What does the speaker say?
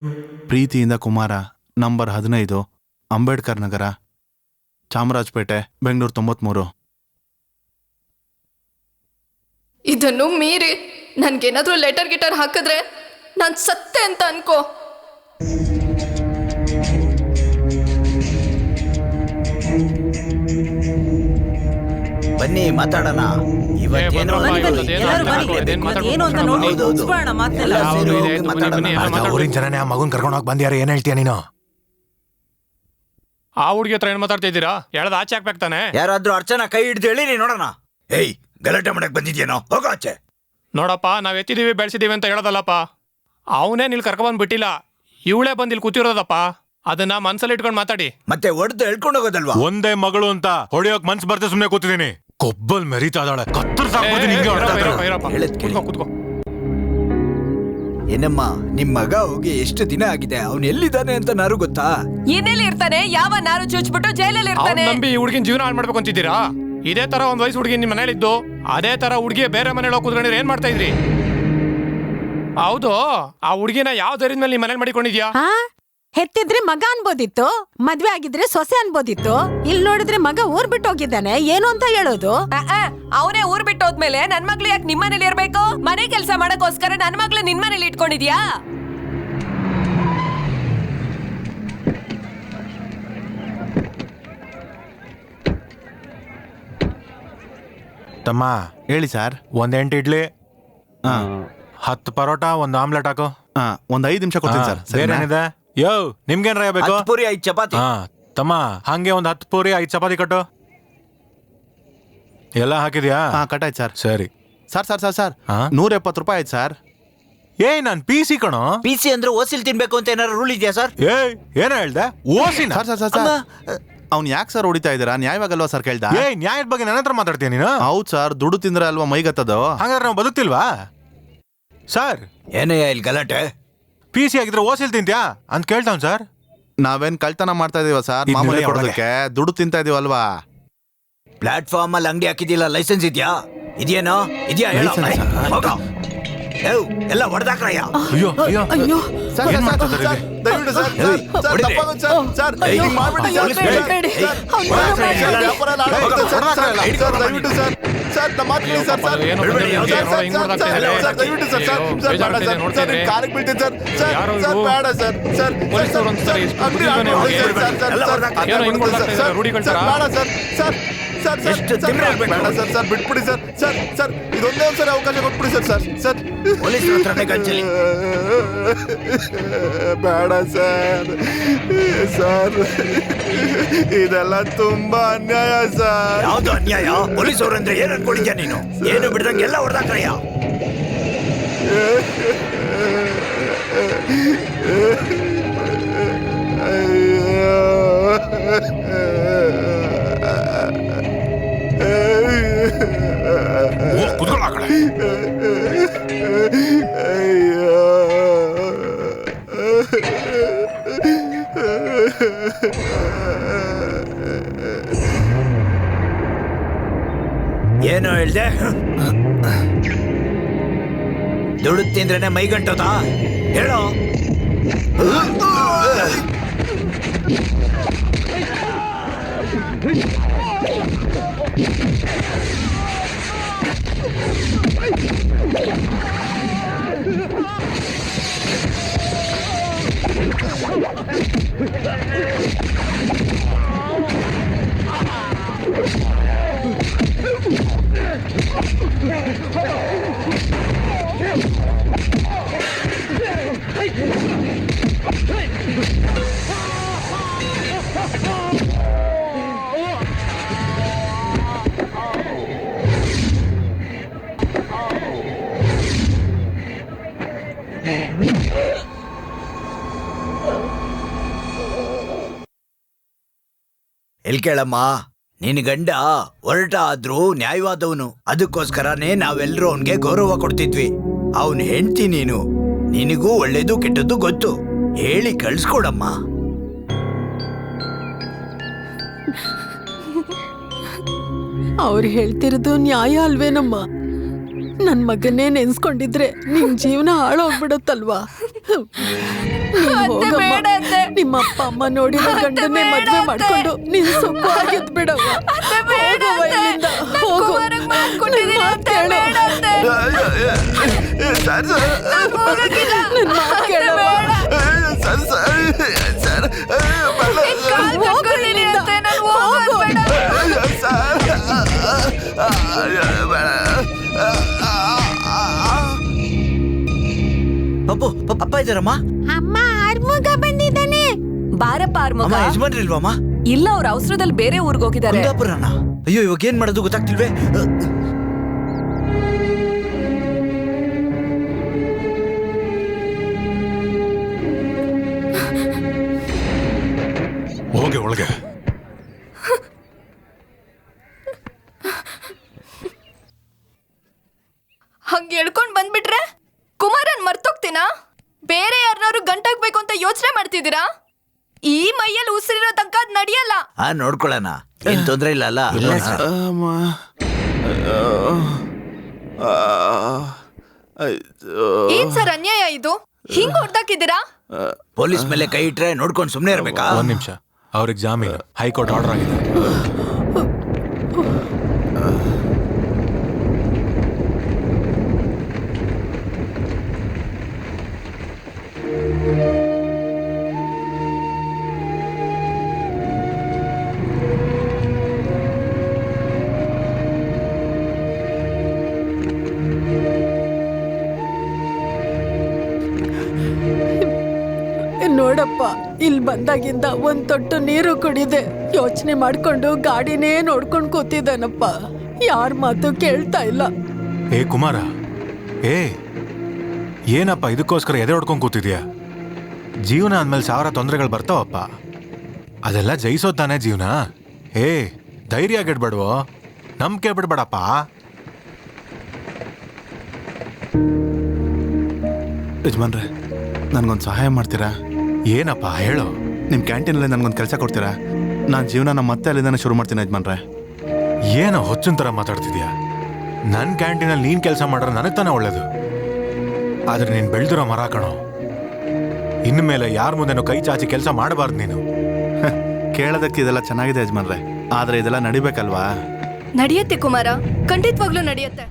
ಪ್ರೀತಿಯಿಂದ ಕುಮಾರ, ನಂಬರ್ 15, ಅಂಬೇಡ್ಕರ್ ನಗರ, ಚಾಮರಾಜಪೇಟೆ, ಬೆಂಗಳೂರು 93. ಇದನ್ನು ಮೀರಿ ನನ್ಗೇನಾದ್ರೂ ಲೆಟರ್ ಗಿಟರ್ ಹಾಕಿದ್ರೆ ನಾನು ಸತ್ತೆ ಅಂತ ಅನ್ಕೋ. ಬನ್ನಿ ಮಾತಾಡೋಣ. ಊರಿನ ಜನನೇ ಆ ಮಗುನ್ ಕರ್ಕೊಂಡು ಹೋಗಿ ಬಂದ್ಯಾರ. ಏನ್ ಹೇಳ್ತೀಯ ನೀನು? ಆ ಹುಡುಗಿ ಹತ್ರ ಏನ್ ಮಾತಾಡ್ತಾ ಇದ್ದೀರಾ? ಎಳ್ದ ಆಚೆ ಹಾಕ್ಬೇಕಾನೆ. ಯಾರಾದ್ರೂ ಅರ್ಚನಾ ಕೈ ಹಿಡ್ದು ಹೇಳಿರಿ ನೋಡೋಣ. ಏಯ್, ಗಲಾಟೆ ಮಾಡಕ್ ಬಂದಿದ್ಯೇನೋ, ಹೋಗೋ ಆಚೆ. ನೋಡಪ್ಪ, ನಾವ್ ಎತ್ತಿದೀವಿ ಬೆಳೆಸಿದೀವಿ ಅಂತ ಹೇಳೋದಲ್ಲಪ್ಪ. ಅವನೇ ನಿಲ್ ಕರ್ಕೊಂಡ್ ಬಿಟ್ಟಿಲ್ಲ, ಇವಳೇ ಬಂದ್ ಇಲ್ಲಿ ಕೂತಿರೋದಪ್ಪ. ಅದನ್ನ ಮನ್ಸಲ್ಲಿ ಇಟ್ಕೊಂಡು ಮಾತಾಡಿ. ಮತ್ತೆ ಒಡ್ದು ಹೇಳ್ಕೊಂಡು ಹೋಗೋದಲ್ವಾ? ಒಂದೇ ಮಗಳು ಅಂತ ಹೊಡಿಯೋಕ್ ಮನ್ಸ್ ಬರ್ತೆ ಸುಮ್ನೆ ಕೂತಿದ್ದೀನಿ. ಕೊಬ್ಬಲ್ ಮೆರಿತಾ ಇದ್ದಾಳೆ. ಕೂತ್ಕೋ. ಏನಮ್ಮ, ನಿಮ್ ಮಗ ಹೋಗಿ ಎಷ್ಟು ದಿನ ಆಗಿದೆ? ಅವ್ನು ಎಲ್ಲಿದ್ದಾನೆ ಅಂತ ನಾರು ಗೊತ್ತಾ? ಇನ್ನೆಲ್ಲಿ ಇರ್ತಾನೆ? ಯಾವ ನಾರು ಚುಚ್ಬಿಟ್ಟು ಜೈಲಲ್ಲಿ ಇರ್ತಾನೆ. ನಂಬಿ ಈ ಹುಡುಗಿನ ಜೀವನ ಹಾಳು ಮಾಡ್ಬೇಕು ಅಂತಿದ್ದೀರಾ? ಇದೇ ತರ ಒಂದ್ ವಯಸ್ಸು ಹುಡುಗಿ ನಿಮ್ ಮನೇಲಿದ್ದು ಅದೇ ತರ ಹುಡುಗಿ ಬೇರೆ ಮನೇಲಿ ಹೋಗಿ ಕೂತ್ಕೊಂಡಿದ್ರೆ ಏನ್ ಮಾಡ್ತಾ ಇದ್ರಿ? ಹೌದು, ಆ ಹುಡುಗಿನ ಯಾವ ಧೈರ್ಯದ ಮೇಲೆ ನಿಮ್ ಮನೇಲಿ ಮಾಡಿಕೊಂಡಿದ್ಯಾ? ಹೆತ್ತಿದ್ರೆ ಮಗ ಅನ್ಬೋದಿತ್ತು, ಮದ್ವೆ ಆಗಿದ್ರೆ ಸೊಸೆ ಅನ್ಬೋದಿತ್ತು. ಇಲ್ಲಿ ನೋಡಿದ್ರೆ ಮಗ ಊರ್ ಬಿಟ್ಟು ಹೋಗಿದ್ದಾನೆ, ಏನು ಅಂತ ಹೇಳೋದು? ಅವನೇ ಊರ್ ಬಿಟ್ಟು ಹೋದ್ಮೇಲೆ ನನ್ ಮಗ್ಳು ಯಾಕೆ ನಿಮ್ ಮನೇಲಿ ಇರ್ಬೇಕು? ಮನೆ ಕೆಲ್ಸ ಮಾಡಕ್ಕೋಸ್ಕರ ನನ್ ಮಗ್ಳು ನಿನ್ ಮನೇಲಿ ಇಟ್ಕೊಂಡಿದ್ಯಾ? ತಮ್ಮ ಹೇಳಿ ಸರ್. 1 8 ಇಡ್ಲಿ, 10 ಪರೋಟ, 1 ಆಮ್ಲೆಟ್ ಹಾಕು. ಒಂದ್ 5 ನಿಮಿಷ ಕೊಡ್ತೀನಿ ಸರ್. ಬೇರೆ ಏನಿದೆ? ಯೋ, ನಿಮ್ಗೇನ್ರ ಬೇಕು? 10 ಪೂರಿ 5 ಚಪಾತಿ. ತಮ್ಮ ಹಂಗೆ ಒಂದ್ 10 ಪೂರಿ 5 ಚಪಾತಿ ಕಟ್ಟು. ಎಲ್ಲ ಹಾಕಿದ್ಯಾ? ಕಟ್ಟಾಯ್ತು ಸರ್. ಸರಿ ಸರ್. 170 ರೂಪಾಯಿ ಆಯ್ತು ಸರ್. ಏಯ್, ನಾನ್ PC ಕಣೋ. PC ಅಂದ್ರೆ ಓಸಿಲ್ ತಿನ್ಬೇಕು ಅಂತ ಏನಾರು ರೂಲ್ ಇದೆಯಾ ಸರ್? ಏಯ್, ಏನ ಹೇಳ್ದೆ? ಓಸಿನ? ಸರ್ ಅವ್ನು ಯಾಕೆ ಸರ್ ಹೊಡಿತಾ ಇದ್ದೀರಾ? ನ್ಯಾಯವಾಗಲ್ವಾ ಸರ್ ಕೇಳ್ದ? ಏಯ್, ನ್ಯಾಯದ ಬಗ್ಗೆ ನನ್ನ ಹತ್ರ ಮಾತಾಡ್ತೀಯ ನೀನು? ಹೌದು ಸರ್, ದುಡ್ಡು ತಿಂದ್ರೆ ಅಲ್ವಾ ಮೈಗತ್ತದು. ಹಂಗಾದ್ರೆ ನಾವು ಬದುಕ್ತಿಲ್ವಾ ಸರ್? ಏನಯ್ಯ ಇಲ್ಲಿ ಗಲಾಟೆ? PC ಆಗಿದ್ರೆ ಓಸಿಲ್ ತಿಂತ್ಯಾ ಅಂತ ಕೇಳ್ತಾವ್ ಸರ್. ನಾವೇನ್ ಕಳ್ತನ ಮಾಡ್ತಾ ಇದೀವ ಸರ್? ಮಾಮೂಲಿ ಕೊಡೋದಕ್ಕೆ ದುಡ್ಡು ತಿಂತಾ ಇದೀವಲ್ವಾ? ಪ್ಲಾಟ್ಫಾರ್ಮ್ ಅಲ್ಲಿ ಅಂಗಡಿ ಹಾಕಿದಿಲ್ಲ, ಲೈಸೆನ್ಸ್ ಇದೆಯಾ? ಇದೆಯೇನೋ? ಇದೆಯಾ? ಎಲ್ಲ ಹೊಡೆದಾಕ್ರಯ್ಯ. ಅಯ್ಯೋ ಅಯ್ಯೋ ಅಯ್ಯೋ, ಏನ್ ಮಾಡ್ತಿದ್ದಾರೆ ಇಲ್ಲಿ? ದಯವಿಟ್ಟು ಸರ್, ಸರ್ ಹಿಂಗ್ ಮಾಡ್ಬಿಡಿ ಸರ್. ದಯವಿಟ್ಟು ಸರ್, ಸರ್ ನಮ್ಮ ಮಾತು ಕೇಳಿ ಸರ್. ದಯವಿಟ್ಟು ಸರ್, ಸರ್ ಕಾಲಿಗೆ ಬೀಳ್ತೀನಿ ಸರ್. ಸರ್ ಬೇಡ ಸರ್. ಸರ್ ಬೇಡ ಸರ್. ಬೇಡ ಸರ್, ಬಿಟ್ಬಿಡಿ ಸರ್. ಸರ್ ಇದೊಂದೇ ಒಂದ್ಸರಿ ಅವಕಾಶ ಕೊಟ್ಬಿಡಿ ಸರ್. ಸರ್ ಪೊಲೀಸರ ಹತ್ರನೇ ಗಂಚಲಿ. ಬೇಡ ಸರ್. ಇದೆಲ್ಲ ತುಂಬಾ ಅನ್ಯಾಯ ಸರ್. ಯಾವ್ದು ಅನ್ಯಾಯ? ಪೊಲೀಸರು ಅಂದ್ರೆ ಏನ್ ಅನ್ಕೊಂಡಿದ್ಯಾ ನೀನು? ಏನು ಬಿಡ್ದಂಗೆ ಎಲ್ಲ ಹೊಡೆದಾಕ್ರಯ್ಯ. ಕುತ್ಕೊಳ್ಳ ಆ ಕಡೆ. ಏನು ಹೇಳ್ದೆ? ದುಡ್ಡು ತಿಂದ್ರೇನೆ ಮೈಗಂಟೋದ? ಹೇಳೋ. ಎಲ್ ಕೇಳಮ್ಮ, ನಿನ್ ಗಂಡ ಹೊರಟ ಆದ್ರೂ ನ್ಯಾಯವಾದವನು. ಅದಕ್ಕೋಸ್ಕರನೇ ನಾವೆಲ್ಲರೂ ಅವನ್ಗೆ ಗೌರವ ಕೊಡ್ತಿದ್ವಿ. ಅವನ್ ಹೆಂಡ್ತಿ ನೀನು, ನಿನಗೂ ಒಳ್ಳೇದು ಕೆಟ್ಟದ್ದು ಗೊತ್ತು. ಹೇಳಿ ಕಳ್ಸ್ಕೊಡಮ್ಮ. ಅವ್ರು ಹೇಳ್ತಿರೋದು ನ್ಯಾಯ ಅಲ್ವೇನಮ್ಮ? ನನ್ ಮಗನ್ನೇ ನೆನ್ಸ್ಕೊಂಡಿದ್ರೆ ನಿನ್ ಜೀವನ ಹಾಳೋಗ್ಬಿಡುತ್ತಲ್ವಾ? ಹೋಗಮ್ಮ. ಬೇಡ ಅತ್ತೆ. ನಿಮ್ಮ ಅಪ್ಪ ಅಮ್ಮ ನೋಡಿರೋ ಗಂಡನ್ನೇ ಬೇಡ ಮದ್ವೆ ಅತ್ತೆ. ಮಾಡ್ಕೊಂಡು ನೀನ್ ಸುಖವಾಗಿದ್ ಬಿಡವ್ವ. ಬೇಡ ಹೋಗವ್ವ ಅತ್ತೆ. ಇಲ್ಲಿಂದ. ನಾನ್ ಹೋಗು. ಕುಮಾರಗ್ ಮಾಡ್ಕೊಟ್ಟಿದೀನಿ ನನ್ ಮಾತ್ ಅತ್ತೆ, ಕೇಳು. ಬೇಡ ಅತ್ತೆ. ಸರ್ ಸರ್ ನಾನ್ ಹೋಗಕ್ಕಿಲ್ಲ. ನನ್ ಮಾತ್ ಕೇಳವ್ವ. ಸರ್ ಸರ್ ಬೇಡ ನಿನ್ ಕಾಲ್ ಕಟ್ಕೊತೀನಿ ಅತ್ತೆ, ನಾನ್ ಹೋಗೋದ್ ಬೇಡ. ಸರ್ ಬೇಡ ಪಪ್ಪು ಅಪ್ಪ ಇದ್ದಾರಮ್ಮ? ಅಮ್ಮ ಆರ್ಮುಗ ಬಂದಿದ್ದಾನೆ. ಬಾರಪ್ಪ ಅಮ್ಮ ಆರ್ಮುಗ. ಯಜಮಾನ್ರಿಲ್ವಮ್ಮ? ಇಲ್ಲ, ಅವ್ರ ಅವಸರದಲ್ಲಿ ಬೇರೆ ಊರ್ಗ್ ಹೋಗಿದ್ದಾರೆ. ಕುಂದಾಪುರನ? ಅಯ್ಯೋ ಇವಾಗ ಏನ್ ಮಾಡೋದು ಗೊತ್ತಾಗ್ತಿಲ್ವೇ. ಹೋಗಿ ಒಳಗೆ. ಹಂಗೆ ಎಳ್ಕೊಂಡ್ ಬಂದ್ಬಿಟ್ರೆ ಕುಮಾರನ್ ಮರ್ತೋಗ್ತೀನಾ? ಬೇರೆ ಯಾರನ್ನಾರು ಗಂಟಾಗ್ಬೇಕು ಅಂತ ಯೋಚನೆ ಮಾಡ್ತಿದ್ದೀರಾ? ಈ ಮೈಯಲ್ಲಿ ಉಸಿರಿರೋ ತನಕ ಅದ್ ನಡೆಯಲ್ಲ. ನೋಡ್ಕೊಳ್ಳೋಣ, ಏನ್ ತೊಂದ್ರೆ ಇಲ್ಲ ಅಲ್ಲ? ಏನ್ ಸರ್ ಅನ್ಯಾಯ ಇದು? ಹಿಂಗ್ ಹೊಡ್ದಾಕಿದ್ದೀರಾ? ಪೊಲೀಸ್ ಮೇಲೆ ಕೈ ಇಟ್ರೆ ನೋಡ್ಕೊಂಡು ಸುಮ್ನೆ ಇರ್ಬೇಕಾ? ಒಂದ್ ನಿಮಿಷ, ಅವ್ರಿಗೆ ಜಾಮೀನು ಹೈಕೋರ್ಟ್ ಆರ್ಡರ್ ಆಗಿದೆ. ನೋಡಪ್ಪ, ಇಲ್ಲಿ ಬಂದಾಗಿಂದ ಒಂದ್ ತೊಟ್ಟು ನೀರು ಕುಡಿದೆ. ಯೋಚನೆ ಮಾಡ್ಕೊಂಡು ಗಾಡಿನೇ ನೋಡ್ಕೊಂಡ್ ಕೂತಿದ್ದಾನಪ್ಪ. ಯಾರ ಮಾತು ಕೇಳ್ತಾ ಇಲ್ಲ. ಏ ಕುಮಾರ, ಏ ಏನಪ್ಪ ಇದಕ್ಕೋಸ್ಕರ ಎದೆ ಹೊಡ್ಕೊಂಡ್ ಕೂತಿದ್ಯಾ? ಜೀವನ ಅಂದ್ಮೇಲೆ 1000 ತೊಂದರೆಗಳು ಬರ್ತಾವಪ್ಪ. ಅದೆಲ್ಲ ಜಯಿಸೋದ್ ತಾನೇ ಜೀವನ. ಏ ಧೈರ್ಯ ಗೆಡ್ಬೇಡ್ವೋ, ನಂಬಿಕೆ ಬಿಡ್ಬೇಡಪ್ಪ. ಯಜಮಾನ್ರೆ, ನನ್ಗೊಂದು ಸಹಾಯ ಮಾಡ್ತೀರಾ? ಏನಪ್ಪ ಹೇಳು. ನಿಮ್ಮ ಕ್ಯಾಂಟೀನಲ್ಲಿ ನನಗೊಂದು ಕೆಲಸ ಕೊಡ್ತೀರಾ? ನಾನು ಜೀವನನ ಮತ್ತೆ ಅಲ್ಲಿಂದಾನೆ ಶುರು ಮಾಡ್ತೀನಿ ಯಜಮಾನ್ರೆ. ಏನೋ ಹೊಚ್ಚಿನ ಥರ ಮಾತಾಡ್ತಿದ್ಯಾ? ನನ್ನ ಕ್ಯಾಂಟೀನಲ್ಲಿ ನೀನು ಕೆಲಸ ಮಾಡ್ರೆ ನನಗೆ ತಾನೇ ಒಳ್ಳೇದು. ಆದ್ರೆ ನೀನು ಬೆಳೆದಿರೋ ಮರ ಕಣೋ. ಇನ್ಮೇಲೆ ಯಾರ ಮುಂದೆನೋ ಕೈ ಚಾಚಿ ಕೆಲಸ ಮಾಡಬಾರ್ದು ನೀನು. ಕೇಳೋದಕ್ಕೆ ಇದೆಲ್ಲ ಚೆನ್ನಾಗಿದೆ ಯಜಮಾನ್ರೆ, ಆದರೆ ಇದೆಲ್ಲ ನಡಿಬೇಕಲ್ವಾ? ನಡೆಯುತ್ತೆ ಕುಮಾರ, ಖಂಡಿತವಾಗ್ಲೂ ನಡೆಯುತ್ತೆ.